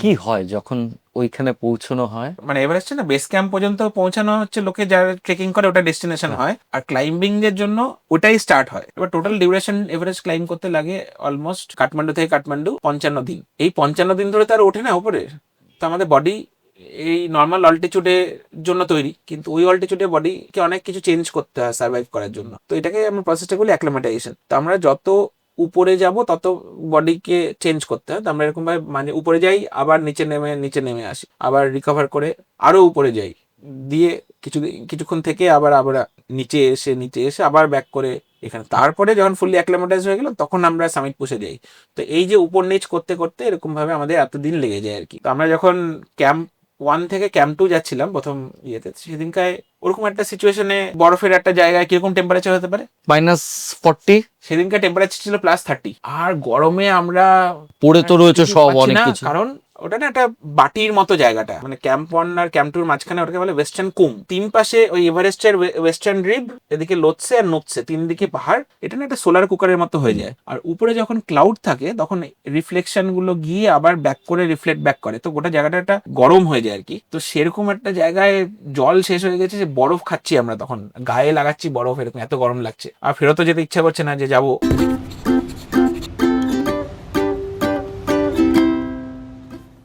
কি হয় যখন ওইখানে পৌঁছানো হয়? মানে এভারেস্টে না বেস ক্যাম্প পর্যন্ত পৌঁছানো হচ্ছে লোকে যারা ট্রেকিং করে, ওটা ডেস্টিনেশন হ্যাঁ। হয়, আর ক্লাইম্বিং এর জন্য ওটাই স্টার্ট হয়। এবার টোটাল ডিউরেশন এভারেস্ট ক্লাইম্ব করতে লাগে অলমোস্ট কাঠমান্ডু থেকে কাঠমান্ডু 55 দিন। এই 55 দিন ধরে তার ওঠে না উপরে, তো আমাদের বডি এই নর্মাল অল্টিচিউডের জন্য তৈরি, কিন্তু ওই অল্টিচিউডে বডিকে অনেক কিছু চেঞ্জ করতে হয় সার্ভাইভ করার জন্য। তো এটাকে আমরা প্রসেসটা বলি অ্যাক্লিমেটাইজেশন। তো আমরা যত উপরে যাব তত বডিকে চেঞ্জ করতে হয়। তো আমরা এরকম ভাবে মানে উপরে যাই, আবার নিচে নেমে আসি, আবার রিকভার করে আরো উপরে যাই, দিয়ে কিছুক্ষণ থেকে আবার আবার নিচে এসে আবার ব্যাক করে এখানে। তারপরে যখন ফুললি অ্যাক্লিমেটাইজ হয়ে গেল তখন আমরা সামিট পুষে যাই। তো এই যে উপর নিচ করতে করতে এরকম ভাবে আমাদের এতদিন লেগে যায় আর কি। তো আমরা যখন ক্যাম্প 1 থেকে ক্যাম্প 2 যাচ্ছিলাম প্রথম ইয়েতে, সেদিনকায় ওরকম একটা সিচুয়েশনে বরফের একটা জায়গায় কিরকম টেম্পারেচার হতে পারে? -40। সেদিনকার টেম্পারেচার ছিল +30। আর গরমে আমরা পড়ে তো রয়েছে কিছু সব পাচ্ছি অনেক না, কিছু। কারণ ওটা না একটা বাটির মতো জায়গাটা, মানে ক্যাম্প 1 আর ক্যাম্প 2 এর মাঝখানে ওটাকে বলে ওয়েস্টার্ন কুম। তিন পাশে ওই এভারেস্টের ওয়েস্টার্ন রিব, এদিকে লোৎসে আর নোৎসে, তিন দিকে পাহাড়। এটা না একটা সোলার কুকারের মতো হয়ে যায়। আর উপরে যখন ক্লাউড থাকে তখন রিফ্লেকশন গুলো গিয়ে আবার ব্যাক করে রিফ্লেক্ট ব্যাক করে, তো গোটা জায়গাটা একটা গরম হয়ে যায় আর কি। তো সেরকম একটা জায়গায় জল শেষ হয়ে গেছে, যে বরফ খাচ্ছি আমরা, তখন গায়ে লাগাচ্ছি বরফ, এরকম এত গরম লাগছে, আর ফেরতও যেতে ইচ্ছা করছে না যে যাবো।